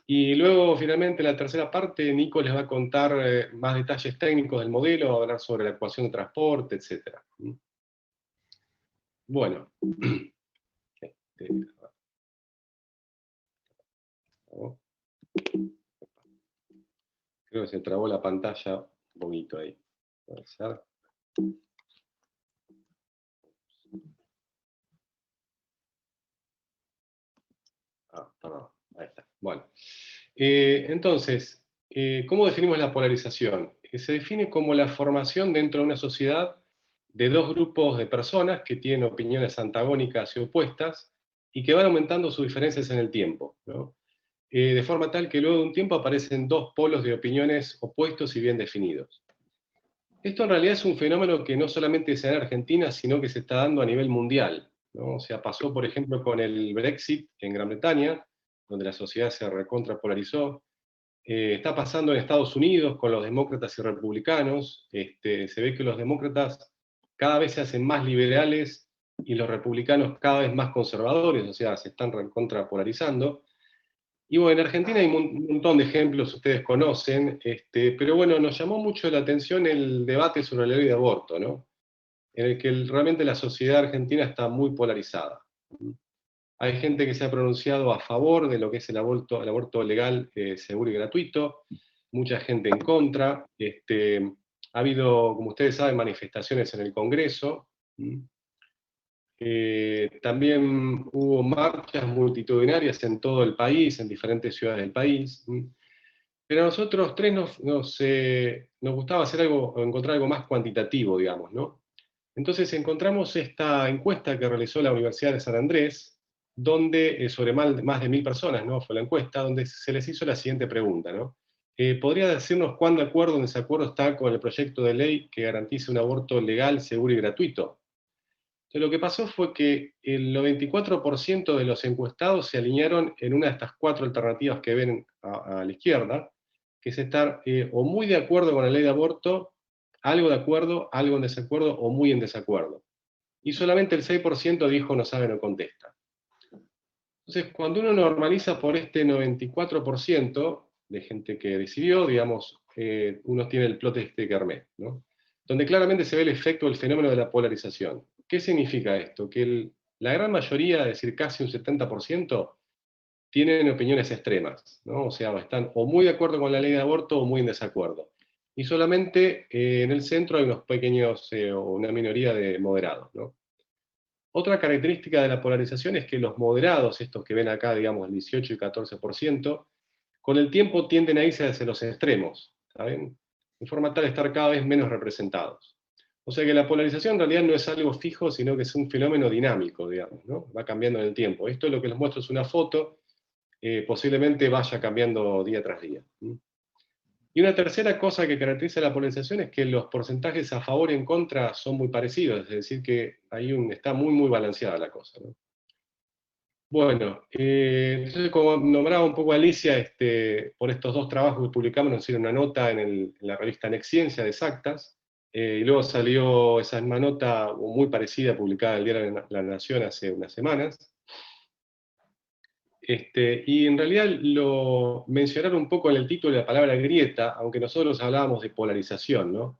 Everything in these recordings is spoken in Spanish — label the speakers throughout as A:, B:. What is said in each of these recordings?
A: Y luego, finalmente, en la tercera parte, Nico les va a contar más detalles técnicos del modelo, va a hablar sobre la ecuación de transporte, etc. Bueno, este, creo que se trabó la pantalla un poquito ahí. Puede ser. Perdón, ahí está. Bueno, entonces, ¿cómo definimos la polarización? Se define como la formación dentro de una sociedad de dos grupos de personas que tienen opiniones antagónicas y opuestas y que van aumentando sus diferencias en el tiempo, ¿no? De forma tal que luego de un tiempo aparecen dos polos de opiniones opuestos y bien definidos. Esto en realidad es un fenómeno que no solamente se da en Argentina, sino que se está dando a nivel mundial, ¿no? O sea, pasó, por ejemplo, con el Brexit en Gran Bretaña, donde la sociedad se recontrapolarizó. Está pasando en Estados Unidos con los demócratas y republicanos. Se ve que los demócratas cada vez se hacen más liberales y los republicanos cada vez más conservadores, o sea, se están recontrapolarizando. Y bueno, en Argentina hay un montón de ejemplos, ustedes conocen, pero bueno, nos llamó mucho la atención el debate sobre la ley de aborto, ¿no? En el que realmente la sociedad argentina está muy polarizada. Hay gente que se ha pronunciado a favor de lo que es el aborto legal, seguro y gratuito, mucha gente en contra. Ha habido, como ustedes saben, manifestaciones en el Congreso. También hubo marchas multitudinarias en todo el país, en diferentes ciudades del país. Pero a nosotros tres nos gustaba hacer algo, o encontrar algo más cuantitativo, digamos, ¿no? Entonces encontramos esta encuesta que realizó la Universidad de San Andrés, donde sobre más de 1000 personas, ¿no? Fue la encuesta, donde se les hizo la siguiente pregunta, ¿no? ¿Podría decirnos cuán de acuerdo o en desacuerdo está con el proyecto de ley que garantice un aborto legal, seguro y gratuito? Entonces, lo que pasó fue que el 94% de los encuestados se alinearon en una de estas cuatro alternativas que ven a la izquierda, que es estar o muy de acuerdo con la ley de aborto, algo de acuerdo, algo en desacuerdo o muy en desacuerdo. Y solamente el 6% dijo no sabe, no contesta. Entonces, cuando uno normaliza por este 94% de gente que decidió, digamos, uno tiene el plot este que armé, ¿no? Donde claramente se ve el efecto del fenómeno de la polarización. ¿Qué significa esto? Que la gran mayoría, es decir, casi un 70%, tienen opiniones extremas, ¿no? O sea, están o muy de acuerdo con la ley de aborto o muy en desacuerdo. Y solamente en el centro hay unos pequeños, o una minoría de moderados, ¿no? Otra característica de la polarización es que los moderados, estos que ven acá, digamos, el 18 y 14%, con el tiempo tienden a irse hacia los extremos, ¿saben? De forma tal de estar cada vez menos representados. O sea que la polarización en realidad no es algo fijo, sino que es un fenómeno dinámico, digamos, ¿no? Va cambiando en el tiempo. Esto lo que les muestro es una foto, posiblemente vaya cambiando día tras día. Y una tercera cosa que caracteriza la polarización es que los porcentajes a favor y en contra son muy parecidos, es decir, que está muy, muy balanceada la cosa, ¿no? Bueno, entonces como nombraba un poco a Alicia, por estos dos trabajos que publicamos, nos hicieron una nota en la revista Nexciencia de Exactas, y luego salió esa misma nota muy parecida publicada en el diario La Nación hace unas semanas. Y en realidad lo mencionaron un poco en el título de la palabra grieta, aunque nosotros hablábamos de polarización, ¿no?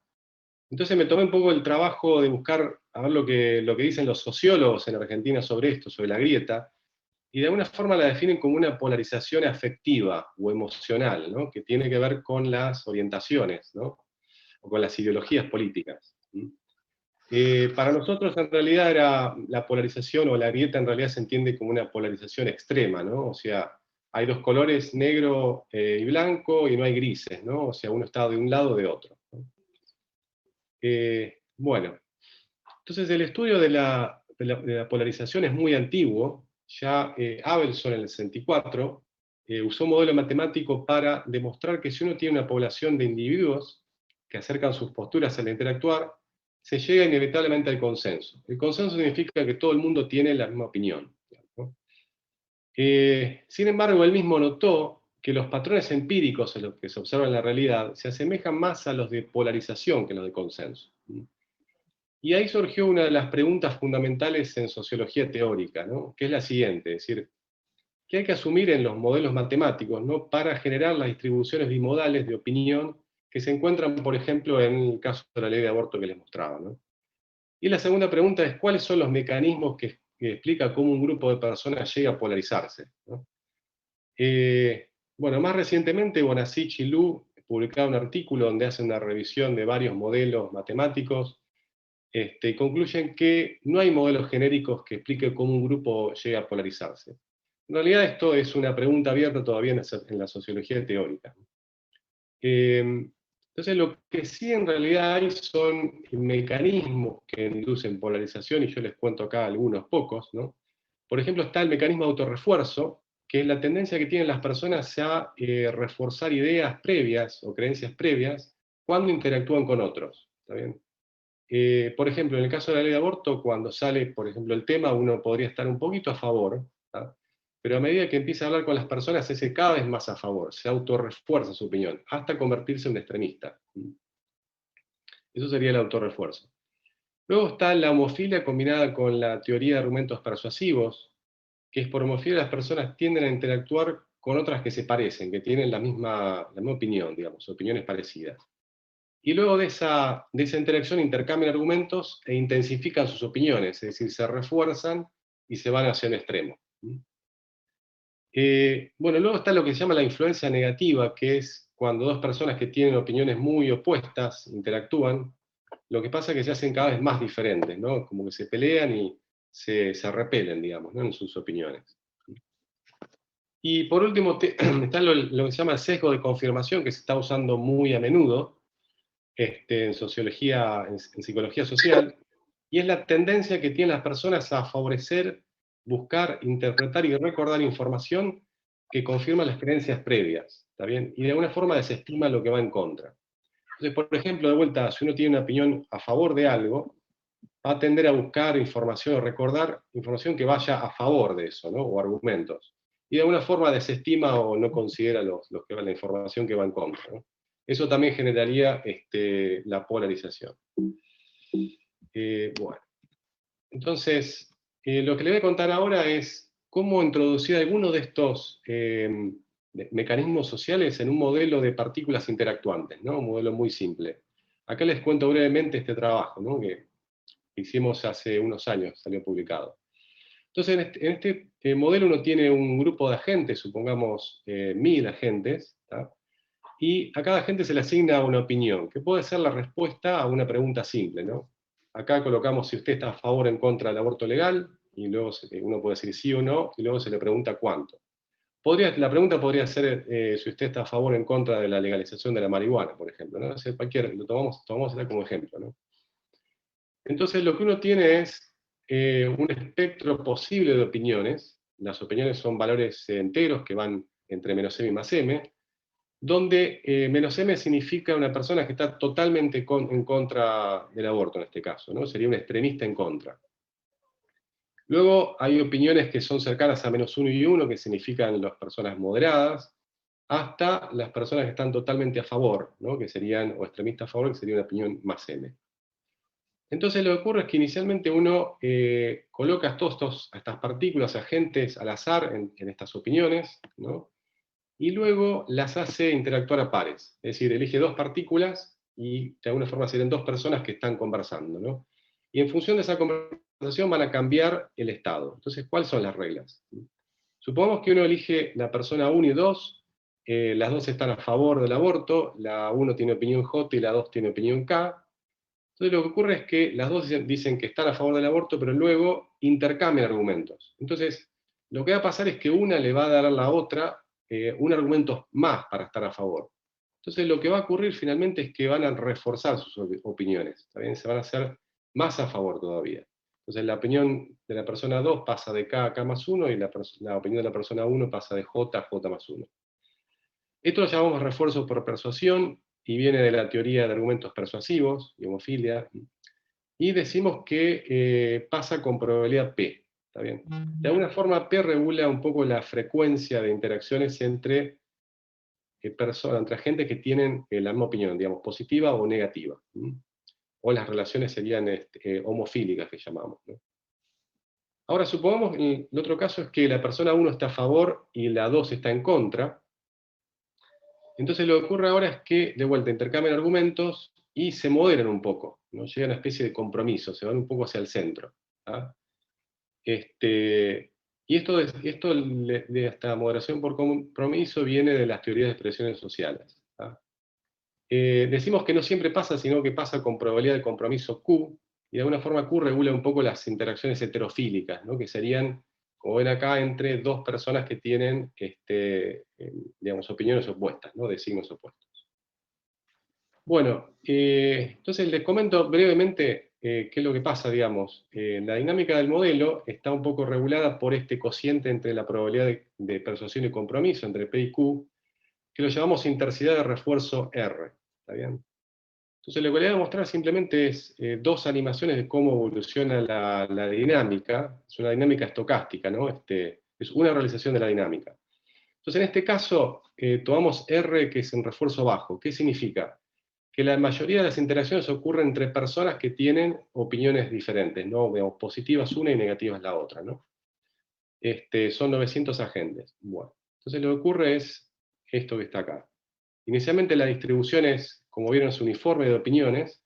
A: Entonces me tomé un poco el trabajo de buscar a ver lo que dicen los sociólogos en Argentina sobre esto, sobre la grieta, y de alguna forma la definen como una polarización afectiva o emocional, ¿no? Que tiene que ver con las orientaciones, ¿no? O con las ideologías políticas. Para nosotros en realidad la polarización o la grieta en realidad se entiende como una polarización extrema, ¿no? O sea, hay dos colores, negro y blanco, y no hay grises, ¿no? O sea, uno está de un lado o de otro, ¿no? Bueno, entonces el estudio de la polarización es muy antiguo. Ya Abelson en el 64 usó un modelo matemático para demostrar que si uno tiene una población de individuos que acercan sus posturas al interactuar, se llega inevitablemente al consenso. El consenso significa que todo el mundo tiene la misma opinión, ¿no? Sin embargo, él mismo notó que los patrones empíricos en los que se observa en la realidad se asemejan más a los de polarización que los de consenso. Y ahí surgió una de las preguntas fundamentales en sociología teórica, ¿no? Que es la siguiente, es decir, que hay que asumir en los modelos matemáticos, ¿no? Para generar las distribuciones bimodales de opinión que se encuentran, por ejemplo, en el caso de la ley de aborto que les mostraba, ¿no? Y la segunda pregunta es, ¿cuáles son los mecanismos que explica cómo un grupo de personas llega a polarizarse, ¿no? Bueno, más recientemente, Bonasich y Lu publicaron un artículo donde hacen una revisión de varios modelos matemáticos, y concluyen que no hay modelos genéricos que expliquen cómo un grupo llega a polarizarse. En realidad esto es una pregunta abierta todavía en la sociología teórica. Entonces lo que sí en realidad hay son mecanismos que inducen polarización, y yo les cuento acá algunos pocos, ¿no? Por ejemplo, está el mecanismo de autorrefuerzo, que es la tendencia que tienen las personas a reforzar ideas previas o creencias previas cuando interactúan con otros. ¿Está bien? Por ejemplo, en el caso de la ley de aborto, cuando sale, por ejemplo, el tema, uno podría estar un poquito a favor, ¿tá? Pero a medida que empieza a hablar con las personas, ese cada vez más a favor, se autorrefuerza su opinión, hasta convertirse en un extremista. Eso sería el autorrefuerzo. Luego está la homofilia combinada con la teoría de argumentos persuasivos, que es por homofilia las personas tienden a interactuar con otras que se parecen, que tienen la misma opinión, digamos, opiniones parecidas. Y luego de esa interacción intercambian argumentos e intensifican sus opiniones, es decir, se refuerzan y se van hacia un extremo. Bueno, luego está lo que se llama la influencia negativa, que es cuando dos personas que tienen opiniones muy opuestas interactúan, lo que pasa es que se hacen cada vez más diferentes, ¿no? Como que se pelean y se repelen, digamos, ¿no? En sus opiniones. Y por último está lo que se llama el sesgo de confirmación, que se está usando muy a menudo, en sociología, en psicología social, y es la tendencia que tienen las personas a favorecer, buscar, interpretar y recordar información que confirma las creencias previas, ¿está bien? Y de alguna forma desestima lo que va en contra. Entonces, por ejemplo, de vuelta, si uno tiene una opinión a favor de algo, va a tender a buscar información o recordar información que vaya a favor de eso, ¿no? O argumentos. Y de alguna forma desestima o no considera la información que va en contra, ¿no? Eso también generaría la polarización. Bueno, entonces, lo que le voy a contar ahora es cómo introducir algunos de estos mecanismos sociales en un modelo de partículas interactuantes, ¿no? Un modelo muy simple. Acá les cuento brevemente este trabajo, ¿no? Que hicimos hace unos años, salió publicado. Entonces, en este modelo uno tiene un grupo de agentes, supongamos 1000 agentes, ¿tá? Y a cada agente se le asigna una opinión, que puede ser la respuesta a una pregunta simple, ¿no? Acá colocamos si usted está a favor o en contra del aborto legal, y luego uno puede decir sí o no, y luego se le pregunta cuánto. La pregunta podría ser si usted está a favor o en contra de la legalización de la marihuana, por ejemplo, ¿no? Lo tomamos como ejemplo, ¿no? Entonces lo que uno tiene es un espectro posible de opiniones. Las opiniones son valores enteros que van entre -m y +m, donde -m significa una persona que está totalmente en contra del aborto, en este caso, ¿no? Sería un extremista en contra. Luego hay opiniones que son cercanas a -1 y 1, que significan las personas moderadas, hasta las personas que están totalmente a favor, ¿no? Que serían, o extremistas a favor, que sería una opinión +m. Entonces lo que ocurre es que inicialmente uno coloca estas partículas, agentes al azar en estas opiniones, ¿no? Y luego las hace interactuar a pares. Es decir, elige dos partículas y de alguna forma serían dos personas que están conversando, ¿no? Y en función de esa conversación van a cambiar el estado. Entonces, ¿cuáles son las reglas? Supongamos que uno elige la persona 1 y 2, las dos están a favor del aborto, la 1 tiene opinión J y la 2 tiene opinión K. Entonces lo que ocurre es que las dos dicen que están a favor del aborto, pero luego intercambian argumentos. Entonces, lo que va a pasar es que una le va a dar a la otra un argumento más para estar a favor. Entonces lo que va a ocurrir finalmente es que van a reforzar sus opiniones, ¿está bien? Se van a hacer más a favor todavía. Entonces la opinión de la persona 2 pasa de K a K más 1 y la opinión de la persona 1 pasa de J a J más 1. Esto lo llamamos refuerzo por persuasión y viene de la teoría de argumentos persuasivos y homofilia. Y decimos que pasa con probabilidad P. ¿Está bien? De alguna forma P regula un poco la frecuencia de interacciones entre personas, entre agentes que tienen la misma opinión, digamos, positiva o negativa. O las relaciones serían homofílicas, que llamamos, ¿no? Ahora, supongamos, el otro caso es que la persona 1 está a favor y la 2 está en contra. Entonces lo que ocurre ahora es que, de vuelta, intercambian argumentos y se moderan un poco, ¿no? Llega a una especie de compromiso, se van un poco hacia el centro. ¿Ah? Y esto de esta moderación por compromiso viene de las teorías de expresiones sociales. ¿Ah? Decimos que no siempre pasa, sino que pasa con probabilidad de compromiso Q, y de alguna forma Q regula un poco las interacciones heterofílicas, ¿no? Que serían, como ven acá, entre dos personas que tienen, digamos, opiniones opuestas, ¿no? De signos opuestos. Bueno, entonces les comento brevemente qué es lo que pasa, digamos. La dinámica del modelo está un poco regulada por este cociente entre la probabilidad de persuasión y compromiso, entre P y Q, que lo llamamos intensidad de refuerzo R. ¿Está bien? Entonces lo que le voy a mostrar simplemente es dos animaciones de cómo evoluciona la dinámica. Es una dinámica estocástica, ¿no? Es una realización de la dinámica. Entonces en este caso tomamos R, que es en refuerzo bajo. ¿Qué significa? Que la mayoría de las interacciones ocurren entre personas que tienen opiniones diferentes, ¿no? Digamos, positivas una y negativas la otra, ¿no? Son 900 agentes. Bueno, entonces lo que ocurre es esto que está acá. Inicialmente la distribución es, como vieron, es uniforme de opiniones,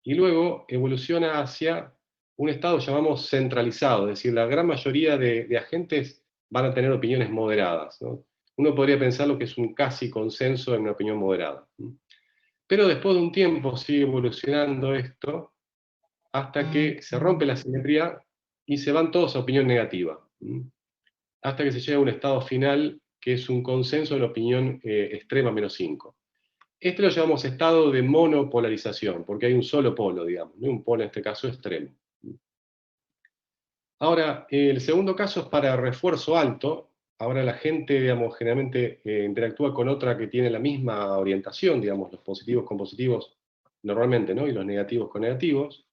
A: y luego evoluciona hacia un estado llamamos centralizado, es decir, la gran mayoría de agentes van a tener opiniones moderadas, ¿no? Uno podría pensar lo que es un casi consenso en una opinión moderada. Pero después de un tiempo sigue evolucionando esto hasta que se rompe la simetría y se van todos a opinión negativa. Hasta que se llega a un estado final que es un consenso en opinión extrema -5. Este lo llamamos estado de monopolarización, porque hay un solo polo, digamos, ¿no? Un polo en este caso extremo. Ahora, el segundo caso es para refuerzo alto. Ahora la gente, digamos, generalmente interactúa con otra que tiene la misma orientación, digamos, los positivos con positivos normalmente, ¿no? Y los negativos con negativos.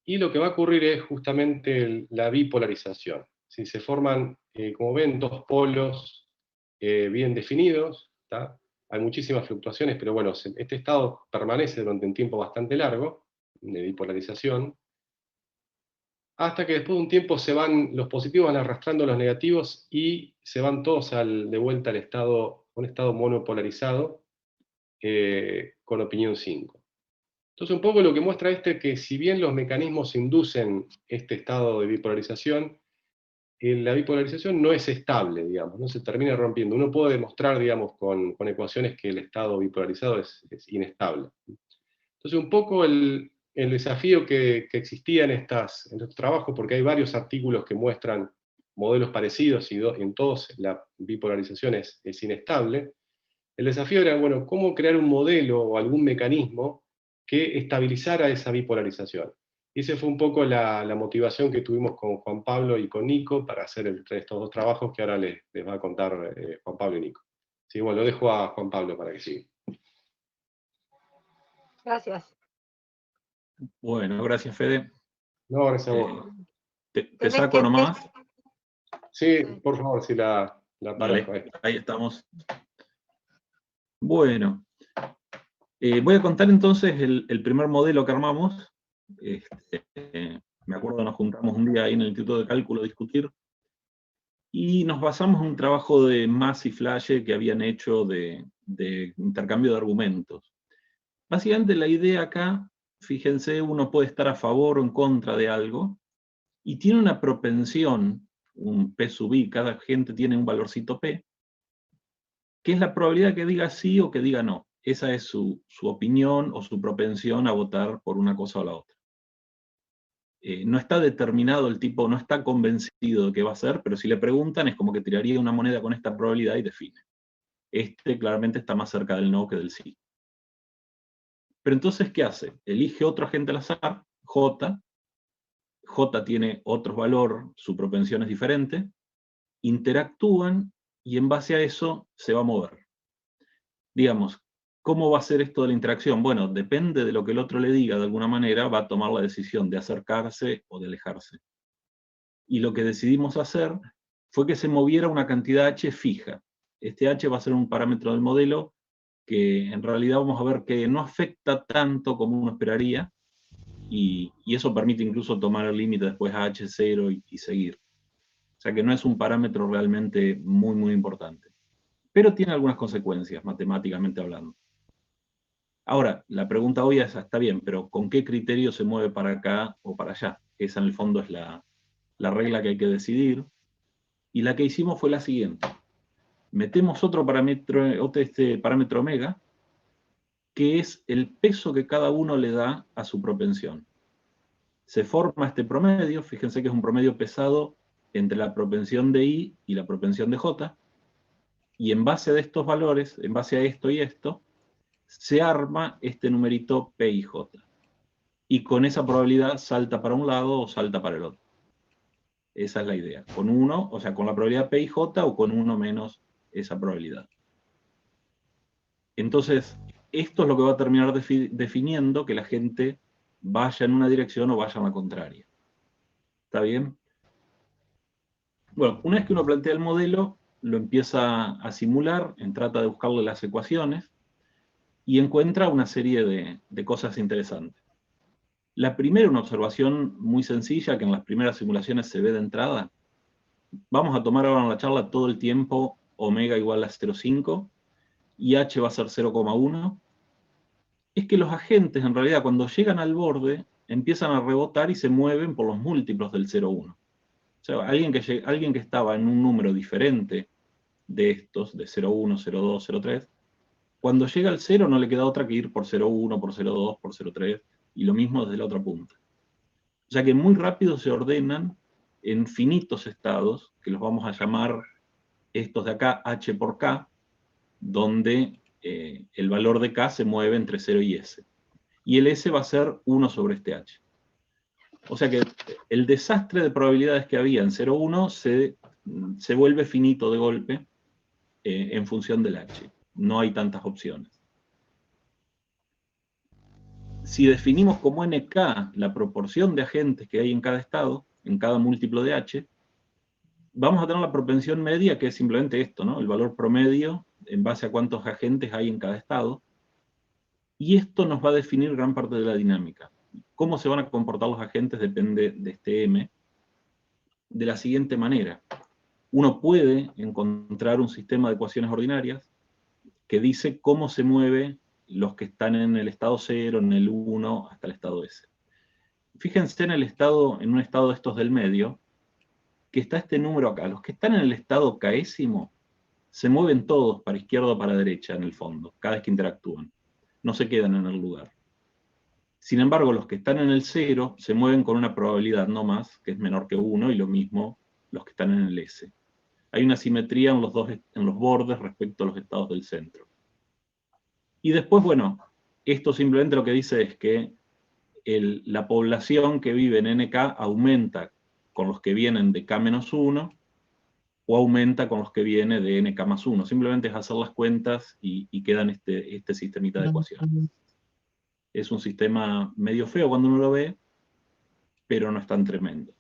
A: Y lo que va a ocurrir es justamente la bipolarización. Si se forman, como ven, dos polos bien definidos, ¿tá? Hay muchísimas fluctuaciones, pero bueno, este estado permanece durante un tiempo bastante largo de bipolarización, hasta que después de un tiempo los positivos van arrastrando a los negativos y se van todos de vuelta al estado, un estado monopolarizado con opinión 5. Entonces un poco lo que muestra es que si bien los mecanismos inducen este estado de bipolarización, la bipolarización no es estable, digamos, no se termina rompiendo. Uno puede demostrar, digamos, con ecuaciones que el estado bipolarizado es inestable. Entonces un poco el desafío que existía en estos trabajos, porque hay varios artículos que muestran modelos parecidos y en todos la bipolarización es inestable. El desafío era, bueno, cómo crear un modelo o algún mecanismo que estabilizara esa bipolarización. Y esa fue un poco la motivación que tuvimos con Juan Pablo y con Nico para hacer estos dos trabajos que ahora les va a contar Juan Pablo y Nico. Sí, bueno, lo dejo a Juan Pablo para que siga.
B: Gracias.
C: Bueno, gracias, Fede.
A: No, gracias a vos.
C: ¿Te saco nomás?
A: Sí, por favor, si la aparezco.
C: Ahí estamos. Bueno, voy a contar entonces el primer modelo que armamos. Me acuerdo, nos juntamos un día ahí en el Instituto de Cálculo a discutir, y nos basamos en un trabajo de Mas y Flache que habían hecho de intercambio de argumentos. Básicamente la idea acá, fíjense, uno puede estar a favor o en contra de algo, y tiene una propensión, un P sub I, cada gente tiene un valorcito P, que es la probabilidad que diga sí o que diga no. Esa es su opinión o su propensión a votar por una cosa o la otra. No está determinado el tipo, no está convencido de qué va a hacer, pero si le preguntan es como que tiraría una moneda con esta probabilidad y define. Claramente está más cerca del no que del sí. Pero entonces, ¿qué hace? Elige otro agente al azar, J. J tiene otro valor, su propensión es diferente, interactúan y en base a eso se va a mover. Digamos, ¿cómo va a ser esto de la interacción? Bueno, depende de lo que el otro le diga, de alguna manera va a tomar la decisión de acercarse o de alejarse. Y lo que decidimos hacer fue que se moviera una cantidad h fija. Este h va a ser un parámetro del modelo que en realidad vamos a ver que no afecta tanto como uno esperaría, y eso permite incluso tomar el límite después a H0 y seguir. O sea que no es un parámetro realmente muy, muy importante. Pero tiene algunas consecuencias, matemáticamente hablando. Ahora, la pregunta obvia es, está bien, pero ¿con qué criterio se mueve para acá o para allá? Esa en el fondo es la regla que hay que decidir. Y la que hicimos fue la siguiente. Metemos otro parámetro, parámetro omega, que es el peso que cada uno le da a su propensión. Se forma este promedio, fíjense que es un promedio pesado entre la propensión de I y la propensión de J, y en base a estos valores, en base a esto y esto, se arma este numerito P y J. Y con esa probabilidad salta para un lado o salta para el otro. Esa es la idea. Con 1, o sea, con la probabilidad P y J o con 1 menos esa probabilidad. Entonces, esto es lo que va a terminar definiendo que la gente vaya en una dirección o vaya en la contraria. ¿Está bien? Bueno, una vez que uno plantea el modelo, lo empieza a simular, trata de buscarle las ecuaciones y encuentra una serie de cosas interesantes. La primera, una observación muy sencilla que en las primeras simulaciones se ve de entrada. Vamos a tomar ahora en la charla todo el tiempo omega igual a 0,5 y h va a ser 0,1. Es que los agentes, en realidad, cuando llegan al borde, empiezan a rebotar y se mueven por los múltiplos del 0,1. O sea, alguien que estaba en un número diferente de estos, de 0,1, 0,2, 0,3, cuando llega al 0 no le queda otra que ir por 0,1, por 0,2, por 0,3, y lo mismo desde la otra punta. O sea que muy rápido se ordenan en finitos estados, que los vamos a llamar estos de acá, h por k, donde el valor de k se mueve entre 0 y s. Y el s va a ser 1 sobre este h. O sea que el desastre de probabilidades que había en 0,1 se vuelve finito de golpe en función del h. No hay tantas opciones. Si definimos como nk la proporción de agentes que hay en cada estado, en cada múltiplo de h, vamos a tener la propensión media, que es simplemente esto, ¿no? El valor promedio en base a cuántos agentes hay en cada estado. Y esto nos va a definir gran parte de la dinámica. Cómo se van a comportar los agentes depende de este m, de la siguiente manera. Uno puede encontrar un sistema de ecuaciones ordinarias que dice cómo se mueven los que están en el estado 0, en el 1, hasta el estado S. Fíjense en un estado de estos del medio, que está este número acá. Los que están en el estado késimo se mueven todos para izquierda o para derecha en el fondo, cada vez que interactúan. No se quedan en el lugar. Sin embargo, los que están en el 0 se mueven con una probabilidad no más, que es menor que 1, y lo mismo los que están en el S. Hay una simetría en los bordes respecto a los estados del centro. Y después, bueno, esto simplemente lo que dice es que la población que vive en NK aumenta con los que vienen de K-1 o aumenta con los que vienen de NK más 1. Simplemente es hacer las cuentas y quedan este sistemita de ecuaciones. Es un sistema medio feo cuando uno lo ve, pero no es tan tremendo.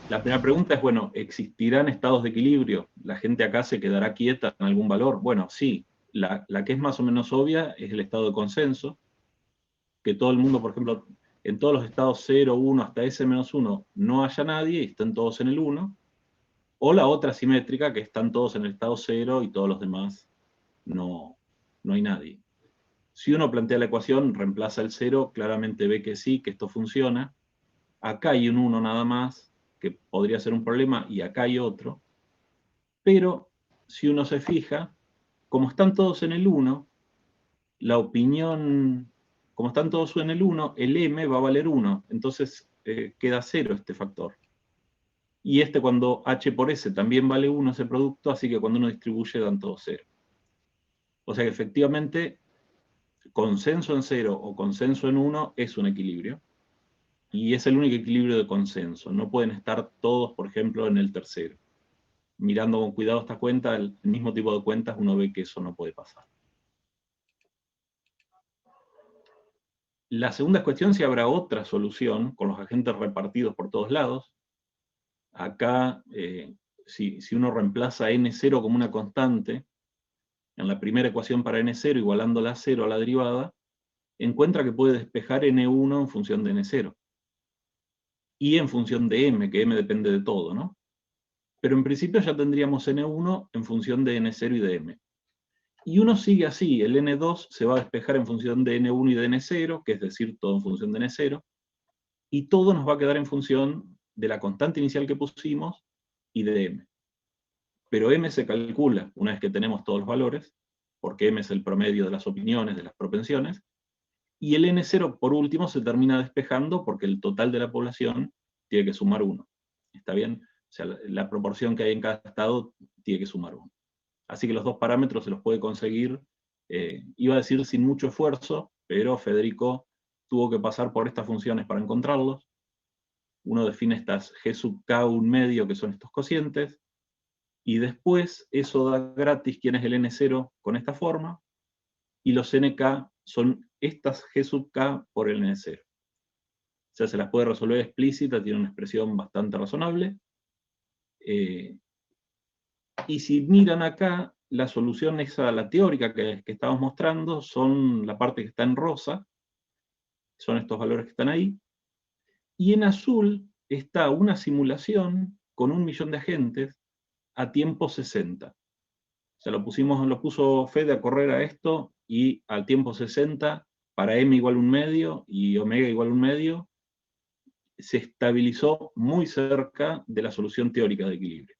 C: La primera pregunta es, bueno, ¿existirán estados de equilibrio? ¿La gente acá se quedará quieta en algún valor? Bueno, sí. La que es más o menos obvia es el estado de consenso, que todo el mundo, por ejemplo, en todos los estados 0, 1 hasta S-1 no haya nadie y estén todos en el 1, o la otra simétrica, que están todos en el estado 0 y todos los demás no hay nadie. Si uno plantea la ecuación, reemplaza el 0, claramente ve que sí, que esto funciona. Acá hay un 1 nada más, que podría ser un problema, y acá hay otro. Pero si uno se fija, como están todos en el 1, la opinión, como están todos en el 1, el m va a valer 1, entonces queda 0 este factor. Y cuando h por s también vale 1 ese producto, así que cuando uno distribuye dan todos 0. O sea que efectivamente, consenso en 0 o consenso en 1 es un equilibrio. Y es el único equilibrio de consenso. No pueden estar todos, por ejemplo, en el tercero. Mirando con cuidado esta cuenta, el mismo tipo de cuentas, uno ve que eso no puede pasar. La segunda cuestión es si habrá otra solución con los agentes repartidos por todos lados. Acá, si uno reemplaza n0 como una constante, en la primera ecuación para n0, igualándola a 0 a la derivada, encuentra que puede despejar N1 en función de N0. Y en función de M, que M depende de todo, ¿no? Pero en principio ya tendríamos N1 en función de N0 y de M. Y uno sigue así, el N2 se va a despejar en función de N1 y de N0, que es decir, todo en función de N0, y todo nos va a quedar en función de la constante inicial que pusimos y de M. Pero M se calcula una vez que tenemos todos los valores, porque M es el promedio de las opiniones, de las propensiones, y el N0 por último se termina despejando porque el total de la población tiene que sumar 1. ¿Está bien? O sea, la proporción que hay en cada estado tiene que sumar 1. Así que los dos parámetros se los puede conseguir, iba a decir sin mucho esfuerzo, pero Federico tuvo que pasar por estas funciones para encontrarlos. Uno define estas G sub K un medio, que son estos cocientes, y después eso da gratis quién es el N0 con esta forma, y los NK son estas G sub K por el N0. O sea, se las puede resolver explícita, tiene una expresión bastante razonable. Y si miran acá, la solución esa, la teórica que estamos mostrando, son la parte que está en rosa, son estos valores que están ahí, y en azul está una simulación con 1.000.000 de agentes a tiempo 60. O sea, lo puso Fede a correr a esto, y al tiempo 60, para M igual 1 medio y omega igual 1 medio, se estabilizó muy cerca de la solución teórica de equilibrio.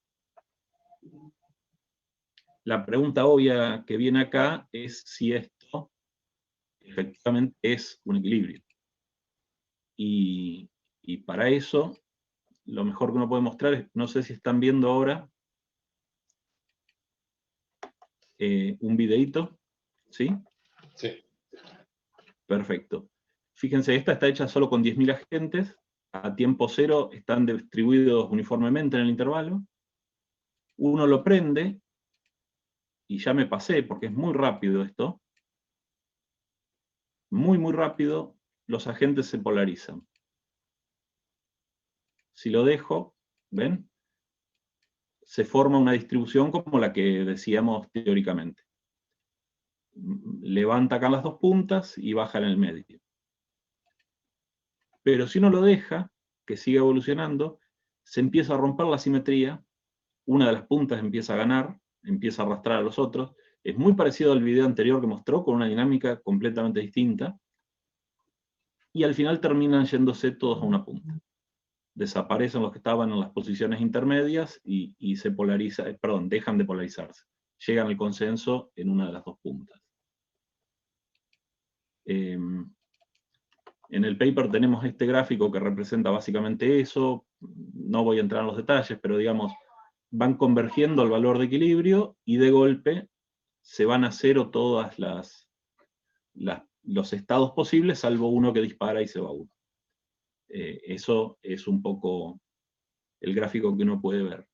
C: La pregunta obvia que viene acá es si esto efectivamente es un equilibrio. Y para eso, lo mejor que uno puede mostrar es, no sé si están viendo ahora, un videíto, ¿sí?
A: Sí.
C: Perfecto. Fíjense, esta está hecha solo con 10.000 agentes, a tiempo cero están distribuidos uniformemente en el intervalo. Uno lo prende, y ya me pasé porque es muy rápido esto, muy rápido, los agentes se polarizan. Si lo dejo, ¿ven? Se forma una distribución como la que decíamos teóricamente. Levanta acá las dos puntas y baja en el medio. Pero si uno lo deja, que siga evolucionando, se empieza a romper la simetría, una de las puntas empieza a ganar, empieza a arrastrar a los otros. Es muy parecido al video anterior que mostró, con una dinámica completamente distinta, y al final terminan yéndose todos a una punta. Desaparecen los que estaban en las posiciones intermedias y se dejan de polarizarse. Llegan al consenso en una de las dos puntas. En el paper tenemos este gráfico que representa básicamente eso. No voy a entrar en los detalles, pero digamos, van convergiendo al valor de equilibrio y de golpe se van a cero todas los estados posibles, salvo uno que dispara y se va uno. Eso es un poco el gráfico que uno puede ver.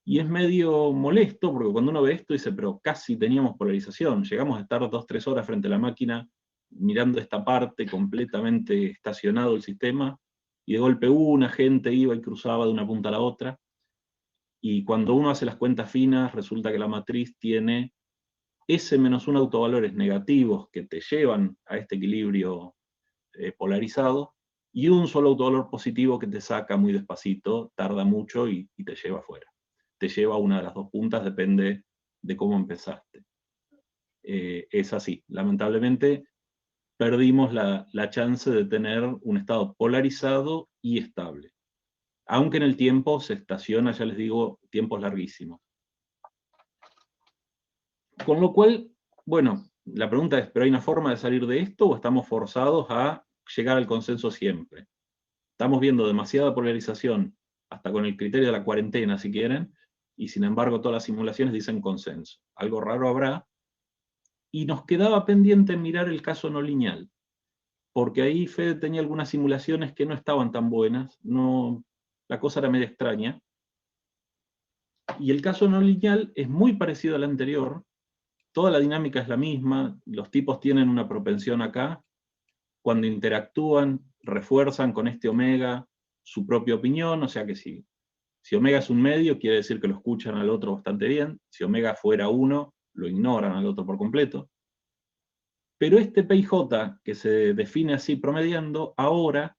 C: Y es medio molesto, porque cuando uno ve esto dice, pero casi teníamos polarización, llegamos a estar 2-3 horas frente a la máquina, mirando esta parte, completamente estacionado el sistema, y de golpe una gente iba y cruzaba de una punta a la otra, y cuando uno hace las cuentas finas, resulta que la matriz tiene S menos 1 autovalores negativos que te llevan a este equilibrio polarizado, y un solo autovalor positivo que te saca muy despacito, tarda mucho y te lleva afuera. Te lleva a una de las dos puntas, depende de cómo empezaste. Es así. Lamentablemente, perdimos la chance de tener un estado polarizado y estable. Aunque en el tiempo se estaciona, ya les digo, tiempos larguísimos. Con lo cual, bueno, la pregunta es, ¿pero hay una forma de salir de esto o estamos forzados a llegar al consenso siempre? Estamos viendo demasiada polarización, hasta con el criterio de la cuarentena, si quieren, y sin embargo todas las simulaciones dicen consenso. Algo raro habrá. Y nos quedaba pendiente mirar el caso no lineal, porque ahí Fede tenía algunas simulaciones que no estaban tan buenas, la cosa era medio extraña. Y el caso no lineal es muy parecido al anterior, toda la dinámica es la misma, los tipos tienen una propensión acá, cuando interactúan, refuerzan con este omega su propia opinión, o sea que si omega es un medio, quiere decir que lo escuchan al otro bastante bien, si omega fuera 1, lo ignoran al otro por completo. Pero este PIJ, que se define así promediando, ahora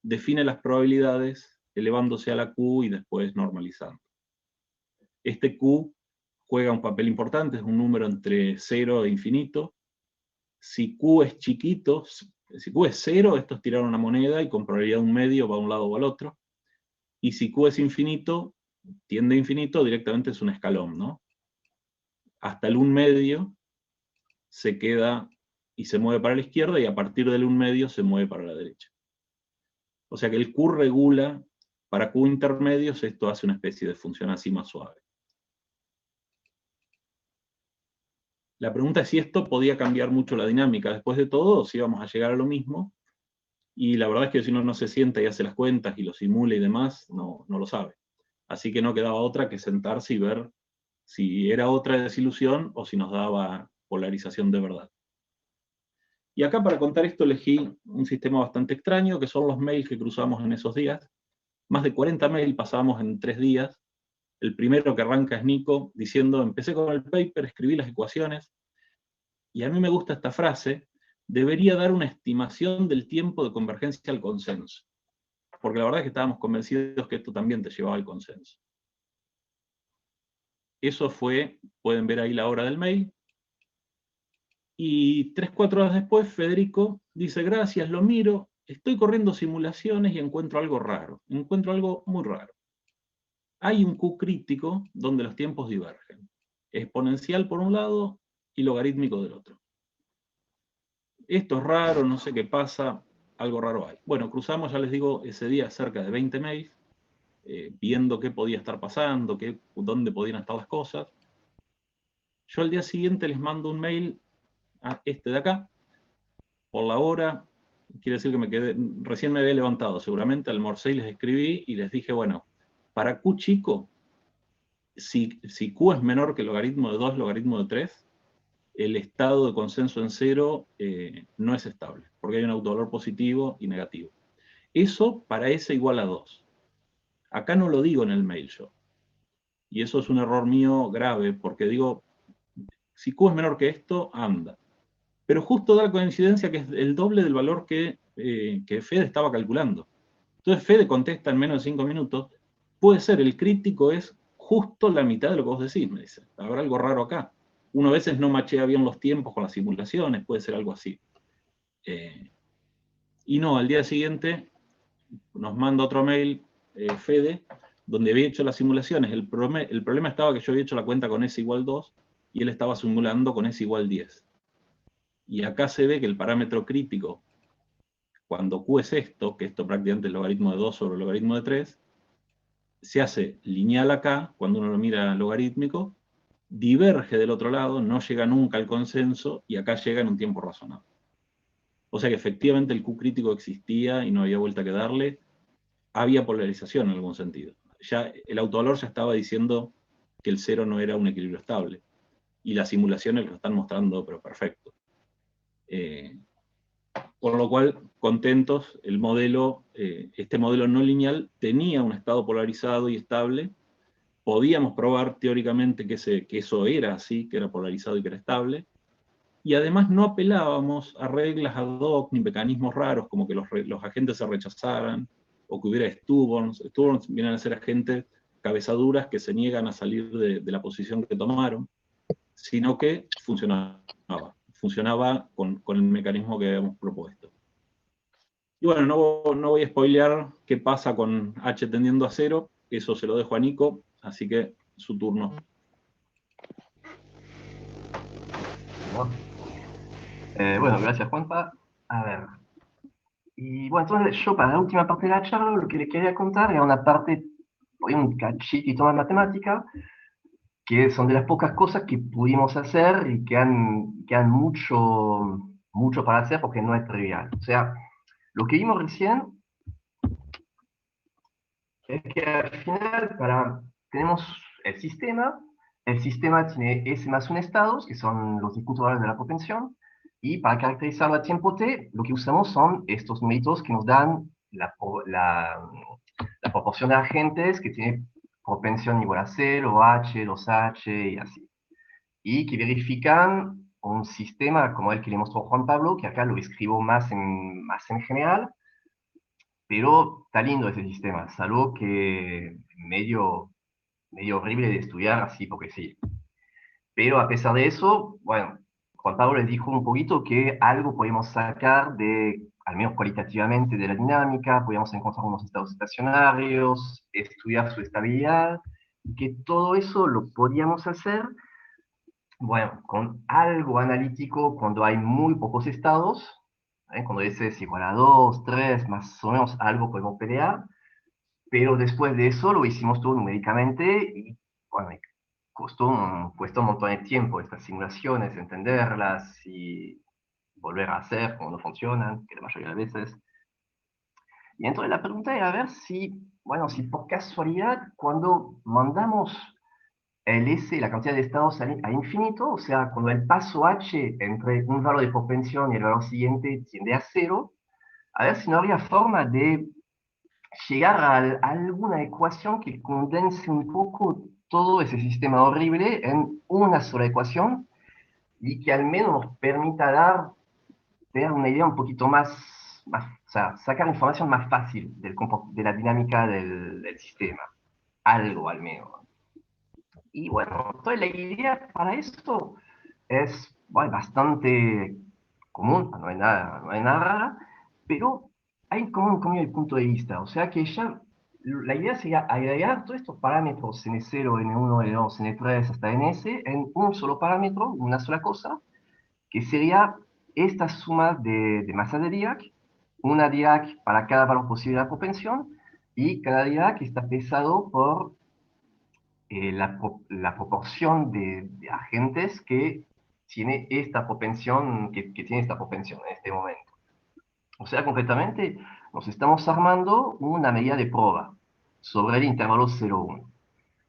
C: define las probabilidades elevándose a la Q y después normalizando. Este Q juega un papel importante, es un número entre 0 e infinito. Si Q es chiquito, si Q es 0, esto es tirar una moneda y con probabilidad de un medio va a un lado o al otro. Y si Q es infinito, tiende a infinito, directamente es un escalón, ¿no? Hasta el 1/2 se queda y se mueve para la izquierda, y a partir del 1/2 se mueve para la derecha. O sea que el Q regula, para Q intermedios esto hace una especie de función así más suave. La pregunta es si esto podía cambiar mucho la dinámica después de todo, o si íbamos a llegar a lo mismo, y la verdad es que si uno no se sienta y hace las cuentas y lo simula y demás, no lo sabe. Así que no quedaba otra que sentarse y ver si era otra desilusión o si nos daba polarización de verdad. Y acá para contar esto elegí un sistema bastante extraño, que son los mails que cruzamos en esos días. Más de 40 mails pasamos en 3 días. El primero que arranca es Nico, diciendo: empecé con el paper, escribí las ecuaciones, y a mí me gusta esta frase: debería dar una estimación del tiempo de convergencia al consenso. Porque la verdad es que estábamos convencidos que esto también te llevaba al consenso. Eso fue, pueden ver ahí la hora del mail. Y 3, 4 horas después, Federico dice: gracias, lo miro, estoy corriendo simulaciones y encuentro algo raro. Encuentro algo muy raro. Hay un Q crítico donde los tiempos divergen. Exponencial por un lado y logarítmico del otro. Esto es raro, no sé qué pasa, algo raro hay. Bueno, cruzamos, ya les digo, ese día cerca de 20 mails, viendo qué podía estar pasando, dónde podían estar las cosas. Yo al día siguiente les mando un mail a este de acá, por la hora, quiere decir que me quedé, recién me había levantado, seguramente almorcé y les escribí y les dije: bueno, para Q chico, si Q es menor que el logaritmo de 2, logaritmo de 3, el estado de consenso en 0 no es estable, porque hay un autovalor positivo y negativo. Eso para S igual a 2. Acá no lo digo en el mail yo. Y eso es un error mío grave, porque digo, si Q es menor que esto, anda. Pero justo da la coincidencia que es el doble del valor que Fede estaba calculando. Entonces Fede contesta en menos de 5 minutos: puede ser, el crítico es justo la mitad de lo que vos decís, me dice. Habrá algo raro acá. Uno a veces no machea bien los tiempos con las simulaciones, puede ser algo así. Y no, al día siguiente nos manda otro mail, Fede, donde había hecho las simulaciones. El problema estaba que yo había hecho la cuenta con S igual 2 y él estaba simulando con S igual 10. Y acá se ve que el parámetro crítico, cuando Q es esto, que esto prácticamente es el logaritmo de 2 sobre el logaritmo de 3, se hace lineal acá, cuando uno lo mira logarítmico, diverge del otro lado, no llega nunca al consenso, y acá llega en un tiempo razonable. O sea que efectivamente el Q crítico existía y no había vuelta que darle. Había polarización en algún sentido. Ya el autovalor ya estaba diciendo que el 0 no era un equilibrio estable. Y las simulaciones lo están mostrando, pero perfecto. Por lo cual, contentos, el modelo, este modelo no lineal tenía un estado polarizado y estable. Podíamos probar teóricamente que eso era así, que era polarizado y que era estable. Y además no apelábamos a reglas ad hoc ni mecanismos raros, como que los agentes se rechazaran, o que hubiera Stuborns. Stuborns vienen a ser agentes cabezaduras que se niegan a salir de la posición que tomaron, sino que funcionaba con el mecanismo que habíamos propuesto. Y bueno, no voy a spoilear qué pasa con H tendiendo a 0, eso se lo dejo a Nico, así que su turno.
B: Bueno, gracias Juanpa. A ver. Y bueno, entonces yo para la última parte de la charla lo que le quería contar era una parte, un cachitito más matemática, que son de las pocas cosas que pudimos hacer y que han mucho para hacer porque no es trivial. O sea, lo que vimos recién es que al final tenemos el sistema tiene S más un estados, que son los discutidores de la propensión, y para caracterizarlo a tiempo t, lo que usamos son estos numeritos que nos dan la proporción de agentes que tiene propensión igual a 0, H, 2H y así. Y que verifican un sistema como el que le mostró Juan Pablo, que acá lo escribo más en general, pero está lindo ese sistema, salvo que medio horrible de estudiar así porque sí. Pero a pesar de eso, bueno, Juan Pablo les dijo un poquito que algo podemos sacar de, al menos cualitativamente, de la dinámica, podíamos encontrar unos estados estacionarios, estudiar su estabilidad, y que todo eso lo podíamos hacer, bueno, con algo analítico cuando hay muy pocos estados, cuando S es igual a 2, 3, más o menos algo podemos pelear, pero después de eso lo hicimos todo numéricamente y bueno, cuesta un montón de tiempo estas simulaciones, entenderlas y volver a hacer cuando funcionan, que la mayoría de veces. Y entonces la pregunta era a ver si, bueno, si por casualidad cuando mandamos el S, la cantidad de estados a infinito, o sea, cuando el paso H entre un valor de propensión y el valor siguiente tiende a cero, a ver si no habría forma de llegar a alguna ecuación que condense un poco todo ese sistema horrible en una sola ecuación y que al menos nos permita tener una idea un poquito más, o sea, sacar información más fácil de la dinámica del sistema. Algo al menos. Y bueno, entonces la idea para esto es bueno, bastante común, no hay nada rara, pero hay como un cambio de punto de vista. O sea que ya la idea sería agregar todos estos parámetros N0, N1, N2, N3 hasta Ns en un solo parámetro, una sola cosa, que sería esta suma de masa de Dirac, una Dirac para cada valor posible de la propensión, y cada Dirac está pesado por la proporción de agentes que tiene esta propensión, que tiene esta propensión en este momento. O sea, concretamente, nos estamos armando una medida de prueba sobre el intervalo 0,1.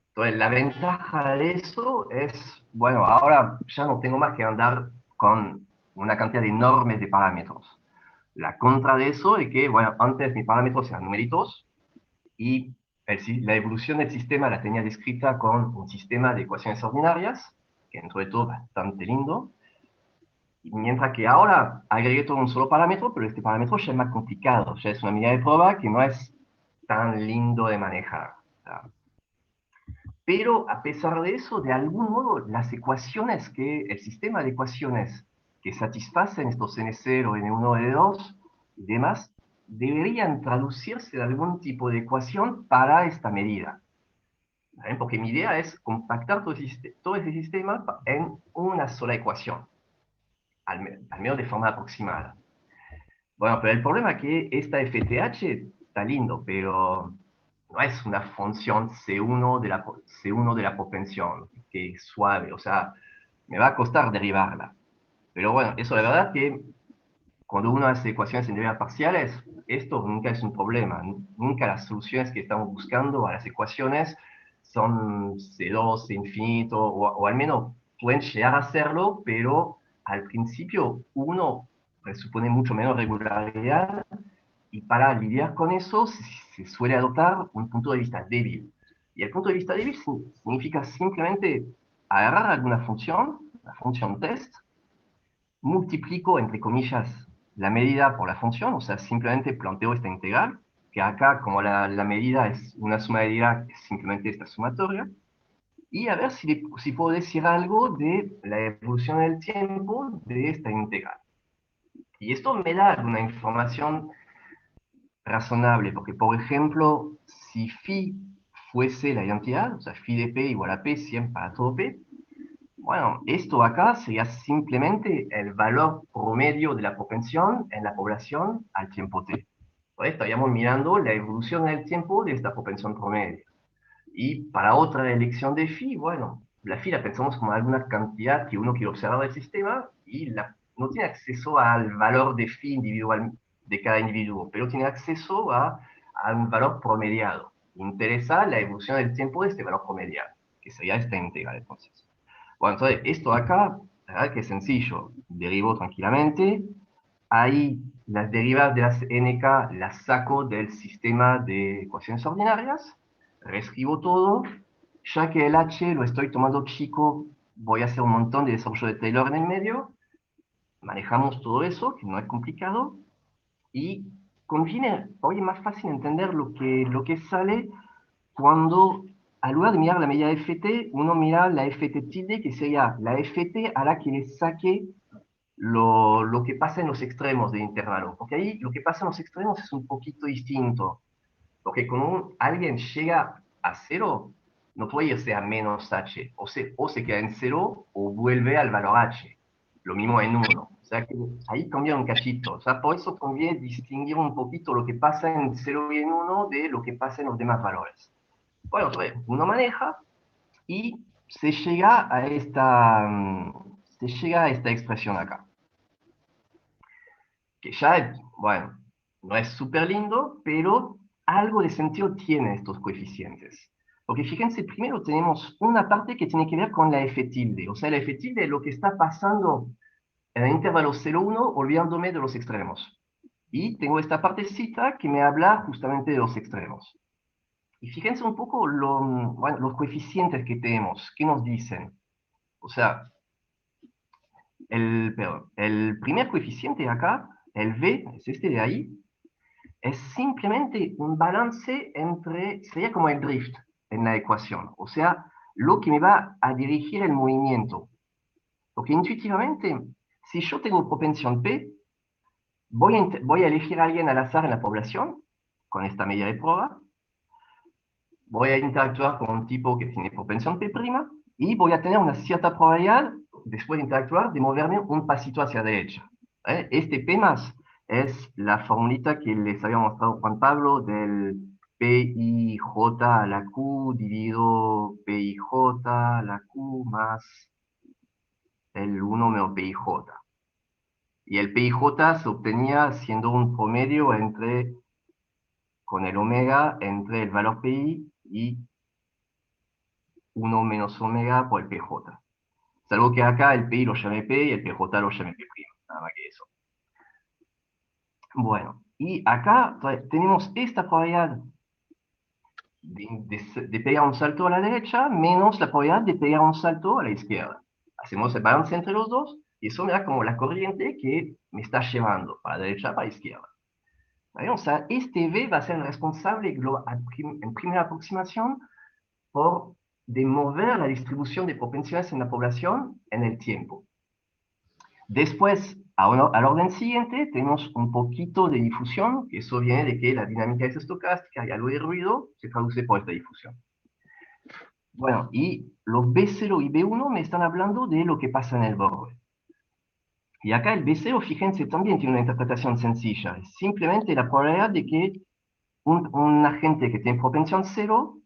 B: Entonces, la ventaja de eso es, bueno, ahora ya no tengo más que andar con una cantidad enorme de parámetros. La contra de eso es que, bueno, antes mis parámetros eran numeritos y la evolución del sistema la tenía descrita con un sistema de ecuaciones ordinarias, que dentro de todo bastante lindo, mientras que ahora agregué todo un solo parámetro, pero este parámetro ya es más complicado, ya es una medida de prueba que no es tan lindo de manejar. Pero a pesar de eso, de algún modo, las ecuaciones el sistema de ecuaciones que satisfacen estos N0, N1, N2 y demás, deberían traducirse de algún tipo de ecuación para esta medida. Porque mi idea es compactar todo ese sistema en una sola ecuación, al menos de forma aproximada. Bueno, pero el problema es que esta FTH está lindo, pero no es una función C1 de la propensión, que es suave, o sea, me va a costar derivarla. Pero bueno, eso la verdad que cuando uno hace ecuaciones en derivas parciales, esto nunca es un problema. Nunca las soluciones que estamos buscando a las ecuaciones son C2, C infinito, o al menos pueden llegar a serlo, pero al principio uno presupone mucho menos regularidad y para lidiar con eso se suele adoptar un punto de vista débil. Y el punto de vista débil significa simplemente agarrar alguna función, la función test, multiplico, entre comillas, la medida por la función, o sea, simplemente planteo esta integral, que acá, como la medida es una suma de Dirac, es simplemente esta sumatoria, y a ver si puedo decir algo de la evolución del tiempo de esta integral. Y esto me da alguna información razonable, porque, por ejemplo, si phi fuese la identidad, o sea, phi de p igual a p siempre para todo p, bueno, esto acá sería simplemente el valor promedio de la propensión en la población al tiempo t. Pues estaríamos mirando la evolución en el tiempo de esta propensión promedio. Y para otra elección de phi, bueno, la phi la pensamos como alguna cantidad que uno quiere observar del sistema y no tiene acceso al valor de phi individual de cada individuo, pero tiene acceso a un valor promediado. Interesa la evolución del tiempo de este valor promediado, que sería esta integral entonces. Bueno, entonces, esto acá, la verdad que es sencillo. Derivo tranquilamente. Ahí las derivas de las nk las saco del sistema de ecuaciones ordinarias. Reescribo todo. Ya que el h lo estoy tomando chico voy a hacer un montón de desarrollo de Taylor en el medio, manejamos todo eso, que no es complicado, y conviene, hoy es más fácil entender lo que sale cuando, al lugar de mirar la medida ft, uno mira la ft tilde, que sería la ft a la que le saque lo que pasa en los extremos del intervalo. Porque ahí lo que pasa en los extremos es un poquito distinto. Porque cuando alguien llega a cero, no puede irse a menos h. O se queda en cero o vuelve al valor h. Lo mismo en 1. O sea que ahí cambia un cachito. O sea, por eso conviene distinguir un poquito lo que pasa en 0 y en 1 de lo que pasa en los demás valores. Bueno, entonces uno maneja y se llega a esta expresión acá. Que ya, bueno, no es súper lindo, pero algo de sentido tiene estos coeficientes. Porque fíjense, primero tenemos una parte que tiene que ver con la f tilde. O sea, la f tilde es lo que está pasando en el intervalo 0,1, olvidándome de los extremos. Y tengo esta partecita que me habla justamente de los extremos. Y fíjense un poco bueno, los coeficientes que tenemos, ¿qué nos dicen? O sea, el primer coeficiente acá, el v, es este de ahí, es simplemente un balance entre, sería como el drift en la ecuación, o sea, lo que me va a dirigir el movimiento. Porque intuitivamente, si yo tengo propensión P, voy a elegir a alguien al azar en la población, con esta medida de prueba, voy a interactuar con un tipo que tiene propensión P', y voy a tener una cierta probabilidad, después de interactuar, de moverme un pasito hacia la derecha. Este P más es la formulita que les había mostrado Juan Pablo del PIJ a la Q dividido PIJ a la Q más el 1 menos PIJ. Y el PIJ se obtenía siendo un promedio con el omega entre el valor PI y 1 menos omega por el PJ. Salvo que acá el PI lo llame P y el PJ lo llame P', nada más que eso. Bueno, y acá tenemos esta probabilidad de pegar un salto a la derecha menos la probabilidad de pegar un salto a la izquierda. Hacemos el balance entre los dos y eso me da como la corriente que me está llevando para la derecha, para la izquierda. O sea, este V va a ser el responsable en primera aproximación de mover la distribución de propensiones en la población en el tiempo. Después, al orden siguiente, tenemos un poquito de difusión, que eso viene de que la dinámica es estocástica y algo de ruido se traduce por esta difusión. Bueno, y los B0 y B1 me están hablando de lo que pasa en el borde. Y acá el B0, fíjense, también tiene una interpretación sencilla. Es simplemente la probabilidad de que un agente que tiene propensión 0,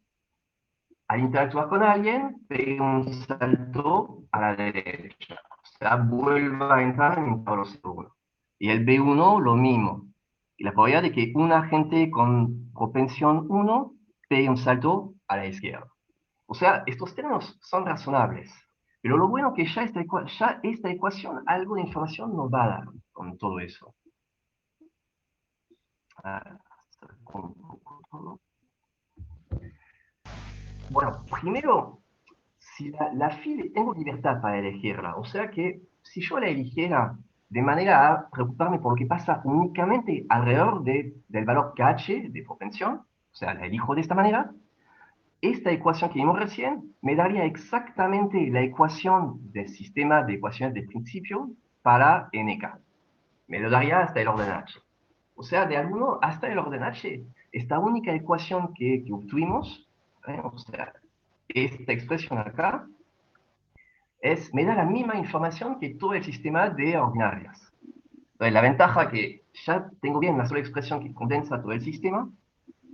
B: al interactuar con alguien, pegue un salto a la derecha. O sea, vuelva a entrar en el intervalo 0,1. Y el B1, lo mismo. Y la probabilidad de que un agente con propensión 1 pegue un salto a la izquierda. O sea, estos términos son razonables. Pero lo bueno es que ya esta ecuación algo de información nos va a dar con todo eso. Bueno, primero, si la fila, tengo libertad para elegirla. O sea que si yo la eligiera de manera a preocuparme por lo que pasa únicamente alrededor del valor KH de propensión, o sea, la elijo de esta manera, esta ecuación que vimos recién me daría exactamente la ecuación del sistema de ecuaciones de principio para NK. Me lo daría hasta el orden H. O sea, de alguno hasta el orden H, esta única ecuación que obtuvimos, o sea, esta expresión acá, me da la misma información que todo el sistema de ordinarias. Entonces, la ventaja que ya tengo bien una sola expresión que condensa todo el sistema.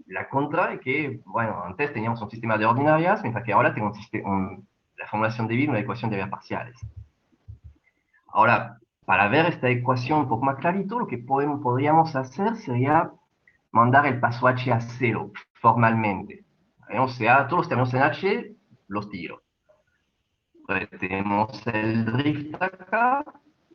B: La contra es que, bueno, antes teníamos un sistema de ordinarias, mientras que ahora tengo la formulación de Wien, una ecuación de vías parciales. Ahora, para ver esta ecuación un poco más clarito, lo que podríamos hacer sería mandar el paso H a 0, formalmente. O sea, todos los términos en H los tiro. Entonces, tenemos el drift acá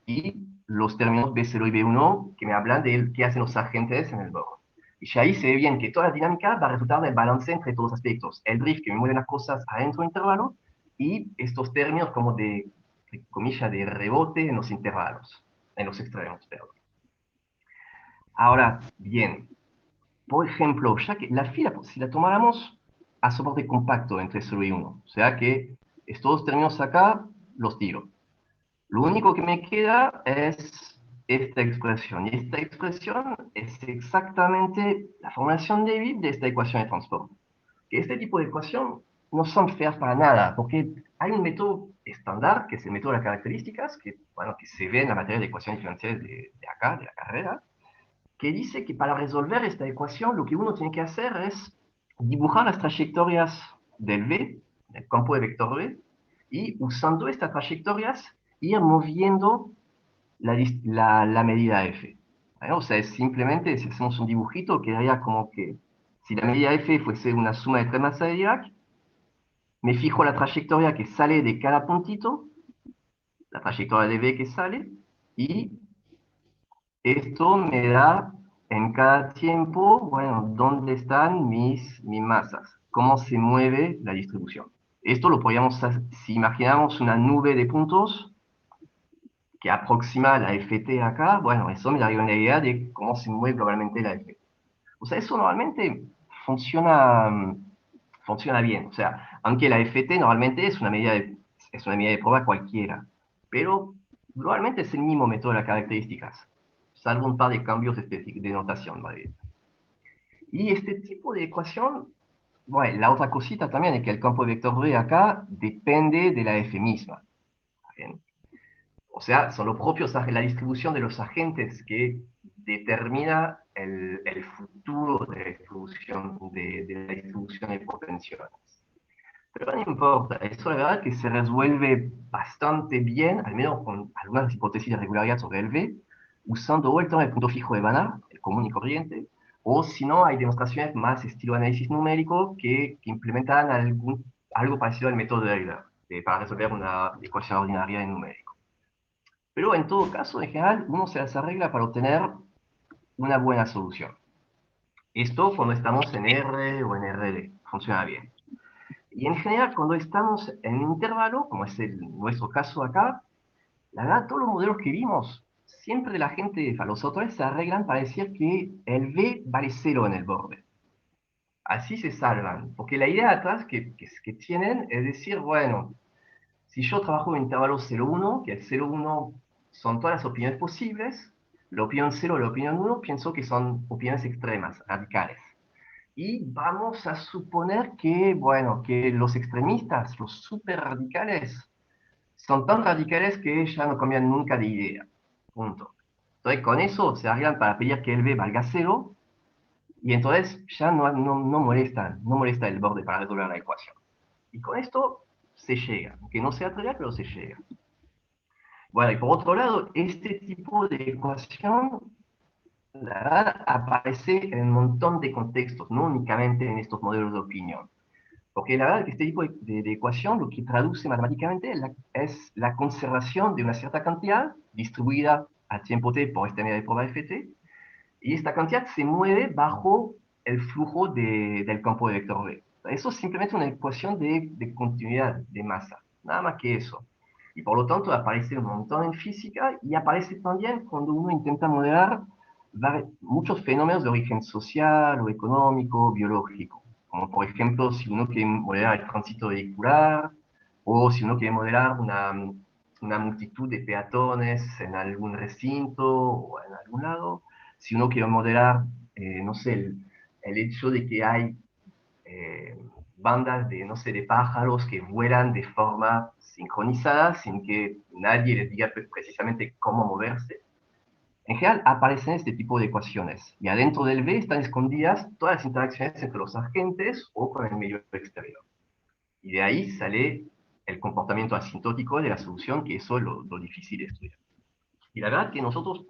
B: y los términos B0 y B1 que me hablan de qué hacen los agentes en el borde. Y ahí se ve bien que toda la dinámica va a resultar del balance entre todos los aspectos. El drift que me mueve las cosas adentro del intervalo y estos términos como de comillas, de rebote en los intervalos, en los extremos, perdón. Ahora, bien, por ejemplo, ya que la fila, si la tomáramos a soporte compacto entre 0 y 1, o sea que estos términos acá los tiro. Lo único que me queda es esta expresión, y esta expresión es exactamente la formulación de David de esta ecuación de transporte. Que este tipo de ecuación no son feas para nada, porque hay un método estándar, que es el método de las características, que, bueno, que se ve en la materia de ecuaciones diferenciales de acá, de la carrera, que dice que para resolver esta ecuación lo que uno tiene que hacer es dibujar las trayectorias del V, del campo de vector V, y usando estas trayectorias ir moviendo la medida F. ¿Vale? O sea, es simplemente, si hacemos un dibujito, quedaría como que si la medida F fuese una suma de tres masas de Dirac, me fijo la trayectoria que sale de cada puntito, la trayectoria de V que sale, y esto me da en cada tiempo, bueno, dónde están mis masas, cómo se mueve la distribución. Esto lo podríamos hacer, si imaginamos una nube de puntos que aproxima la FT acá, bueno, eso me daría una idea de cómo se mueve globalmente la FT. O sea, eso normalmente funciona bien. O sea, aunque la FT normalmente es una medida de prueba cualquiera, pero globalmente es el mismo método de las características, salvo un par de cambios de notación, ¿vale? Y este tipo de ecuación, bueno, la otra cosita también es que el campo de vector V acá depende de la F misma. ¿Bien? O sea, son los propios, la distribución de los agentes que determina el futuro de la distribución de potenciales. Pero no importa, eso la verdad es que se resuelve bastante bien, al menos con algunas hipótesis de regularidad sobre el V, usando o el teorema del punto fijo de Banach, el común y corriente, o si no, hay demostraciones más estilo análisis numérico que implementan algo parecido al método de Euler, para resolver una ecuación ordinaria en numérico. Pero en todo caso, en general, uno se las arregla para obtener una buena solución. Esto cuando estamos en R o en RD, funciona bien. Y en general, cuando estamos en un intervalo, como es nuestro caso acá, la verdad, todos los modelos que vimos, siempre la gente, los autores se arreglan para decir que el V vale 0 en el borde. Así se salvan, porque la idea atrás que tienen es decir, bueno, si yo trabajo en intervalo 0,1, que el 0,1 son todas las opiniones posibles, la opinión 0 y la opinión 1 pienso que son opiniones extremas, radicales. Y vamos a suponer que, bueno, que los extremistas, los super radicales, son tan radicales que ya no cambian nunca de idea. Punto. Entonces, con eso se arreglan para pedir que el B valga 0, y entonces ya no molesta el borde para resolver la ecuación. Y con esto se llega, que no sea trivial, pero se llega. Bueno, y por otro lado, este tipo de ecuación, la verdad, aparece en un montón de contextos, no únicamente en estos modelos de opinión. Porque la verdad es que este tipo de ecuación lo que traduce matemáticamente es la conservación de una cierta cantidad distribuida a tiempo t por esta medida de prueba ft, y esta cantidad se mueve bajo el flujo del campo de vector V. Eso es simplemente una ecuación de continuidad de masa, nada más que eso. Y por lo tanto aparece un montón en física y aparece también cuando uno intenta modelar muchos fenómenos de origen social o económico, biológico. Como por ejemplo, si uno quiere modelar el tránsito vehicular, o si uno quiere modelar una multitud de peatones en algún recinto o en algún lado, si uno quiere modelar, no sé, el hecho de que hay bandas de, no sé, de pájaros que vuelan de forma sincronizada sin que nadie les diga precisamente cómo moverse. En general aparecen este tipo de ecuaciones y adentro del V están escondidas todas las interacciones entre los agentes o con el medio exterior. Y de ahí sale el comportamiento asintótico de la solución, que eso es lo difícil de estudiar. Y la verdad que nosotros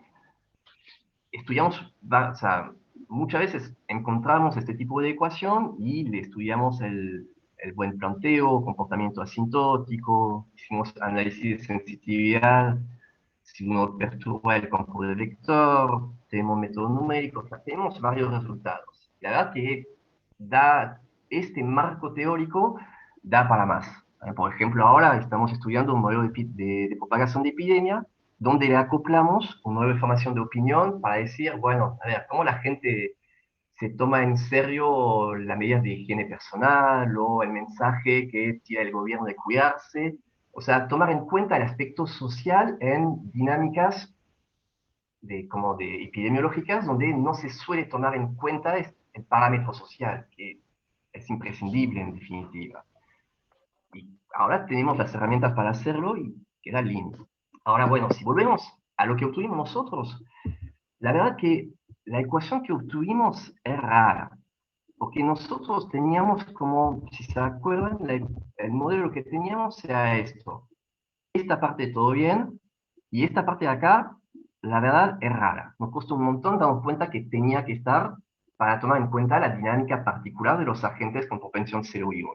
B: estudiamos, o sea, muchas veces encontramos este tipo de ecuación y le estudiamos el buen planteo, comportamiento asintótico, hicimos análisis de sensitividad, si uno perturba el campo del vector, tenemos métodos numéricos, o sea, tenemos varios resultados. La verdad que este marco teórico da para más. Por ejemplo, ahora estamos estudiando un modelo de propagación de epidemia, donde le acoplamos un modelo de formación de opinión para decir, bueno, a ver, cómo la gente se toma en serio las medidas de higiene personal o el mensaje que tira el gobierno de cuidarse. O sea, tomar en cuenta el aspecto social en dinámicas como de epidemiológicas donde no se suele tomar en cuenta el parámetro social, que es imprescindible en definitiva. Y ahora tenemos las herramientas para hacerlo y queda lindo. Ahora, bueno, si volvemos a lo que obtuvimos nosotros, la verdad que la ecuación que obtuvimos es rara, porque nosotros teníamos como, si se acuerdan, el modelo que teníamos era esto. Esta parte todo bien, y esta parte de acá, la verdad, es rara. Nos costó un montón darnos cuenta que tenía que estar para tomar en cuenta la dinámica particular de los agentes con propensión 0 y 1.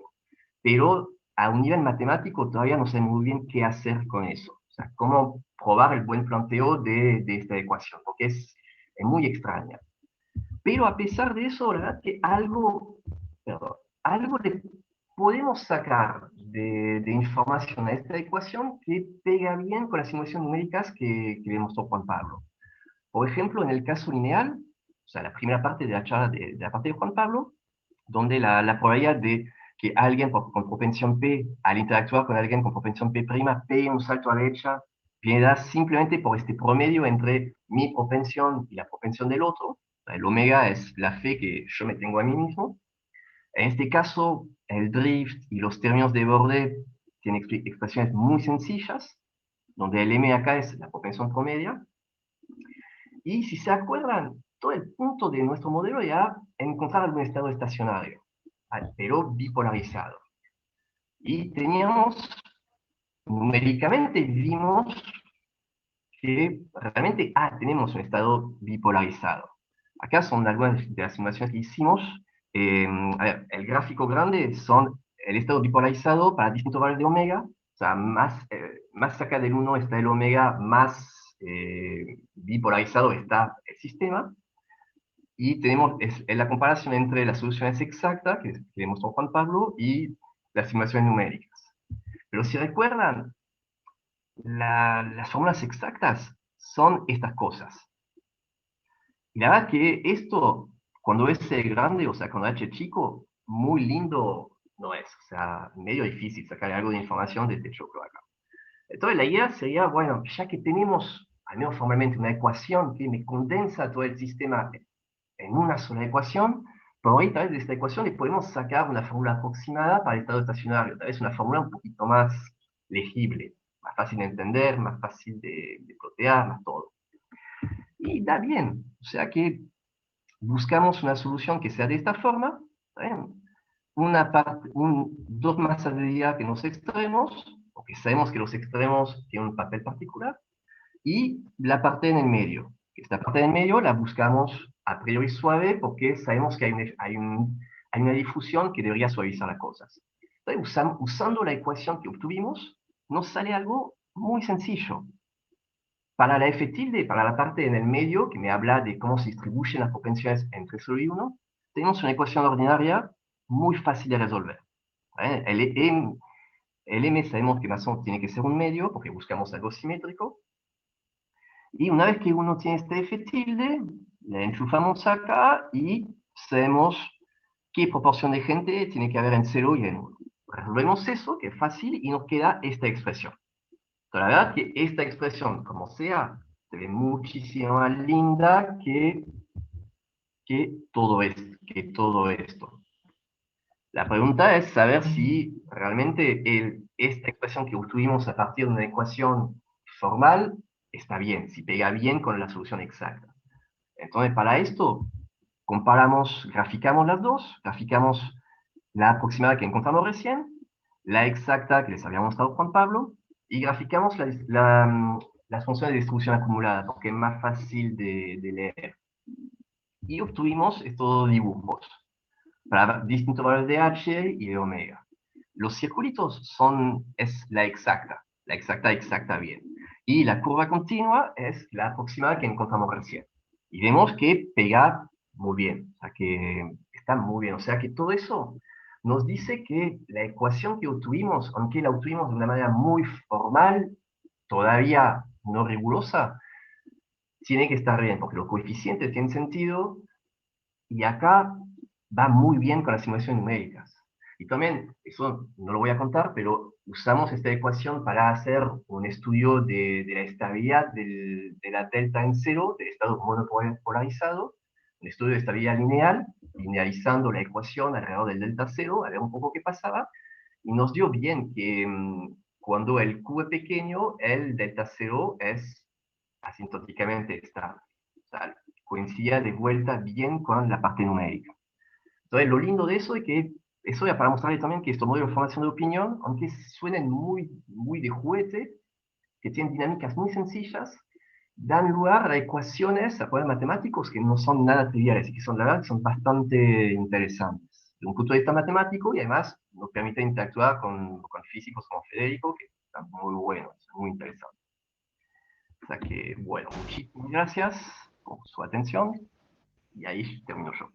B: Pero a un nivel matemático todavía no sé muy bien qué hacer con eso. O sea, cómo probar el buen planteo de esta ecuación, porque es muy extraña. Pero a pesar de eso, la verdad que algo le podemos sacar de información a esta ecuación que pega bien con las simulaciones numéricas que demostró Juan Pablo. Por ejemplo, en el caso lineal, o sea, la primera parte de la charla de la parte de Juan Pablo, donde la probabilidad de que alguien con propensión P, al interactuar con alguien con propensión P', pegue un salto a la derecha, viene dada simplemente por este promedio entre mi propensión y la propensión del otro. El omega es la fe que yo me tengo a mí mismo. En este caso, el drift y los términos de borde tienen expresiones muy sencillas, donde el m acá es la propensión promedia. Y si se acuerdan, todo el punto de nuestro modelo era encontrar algún estado estacionario, pero bipolarizado. Y numéricamente vimos que realmente tenemos un estado bipolarizado. Acá son algunas de las simulaciones que hicimos. A ver, el gráfico grande son el estado bipolarizado para distintos valores de omega. O sea, más cerca del 1 está el omega, más bipolarizado está el sistema. Y tenemos la comparación entre las soluciones exactas, que demostró Juan Pablo, y las simulaciones numéricas. Pero si recuerdan, las fórmulas exactas son estas cosas. Y la verdad que esto, cuando es grande, o sea, cuando H es chico, muy lindo no es. O sea, medio difícil sacar algo de información de este choclo acá. Entonces la idea sería, bueno, ya que tenemos, al menos formalmente, una ecuación que me condensa todo el sistema en una sola ecuación, por ahí, tal vez de esta ecuación le podemos sacar una fórmula aproximada para el estado estacionario, tal vez una fórmula un poquito más legible, más fácil de entender, más fácil de plotear, más todo. Y da bien, o sea que buscamos una solución que sea de esta forma, dos masas de día que los extremos, o que sabemos que los extremos tienen un papel particular, y la parte en el medio. Esta parte en el medio la buscamos a priori suave porque sabemos que hay una difusión que debería suavizar las cosas. Entonces, usando la ecuación que obtuvimos, nos sale algo muy sencillo. Para la F tilde, para la parte en el medio, que me habla de cómo se distribuyen las propensiones entre 0 y 1, tenemos una ecuación ordinaria muy fácil de resolver. El M sabemos que más o menos tiene que ser un medio, porque buscamos algo simétrico. Y una vez que uno tiene este F tilde, le enchufamos acá y sabemos qué proporción de gente tiene que haber en 0 y en 1. Resolvemos eso, que es fácil, y nos queda esta expresión. Pero la verdad que esta expresión, como sea, se ve muchísimo más linda que todo esto. La pregunta es saber si realmente esta ecuación que obtuvimos a partir de una ecuación formal está bien, si pega bien con la solución exacta. Entonces, para esto, graficamos las dos, graficamos la aproximada que encontramos recién, la exacta que les había mostrado Juan Pablo, y graficamos las funciones de distribución acumulada, porque es más fácil de leer. Y obtuvimos estos dibujos para distintos valores de h y de omega. Los circulitos es la exacta bien. Y la curva continua es la aproximada que encontramos recién. Y vemos que pega muy bien, o sea que está muy bien. O sea que todo eso nos dice que la ecuación que obtuvimos, aunque la obtuvimos de una manera muy formal, todavía no rigurosa, tiene que estar bien, porque los coeficientes tienen sentido, y acá va muy bien con las simulaciones numéricas. Y también, eso no lo voy a contar, pero usamos esta ecuación para hacer un estudio de la estabilidad de la delta en cero, del estado monopolarizado, un estudio de estabilidad lineal, linealizando la ecuación alrededor del delta cero, a ver un poco qué pasaba, y nos dio bien que cuando el Q es pequeño, el delta cero es asintóticamente estable. O sea, coincide de vuelta bien con la parte numérica. Entonces, lo lindo de eso es que, eso ya para mostrarles también que estos modelos de formación de opinión, aunque suenen muy de juguete, que tienen dinámicas muy sencillas, dan lugar a ecuaciones, a problemas matemáticos que no son nada triviales y que son, la verdad, son bastante interesantes. De un punto de vista matemático y además nos permite interactuar con físicos como Federico, que están muy buenos, muy interesantes. O sea que, bueno, muchísimas gracias por su atención y ahí termino yo.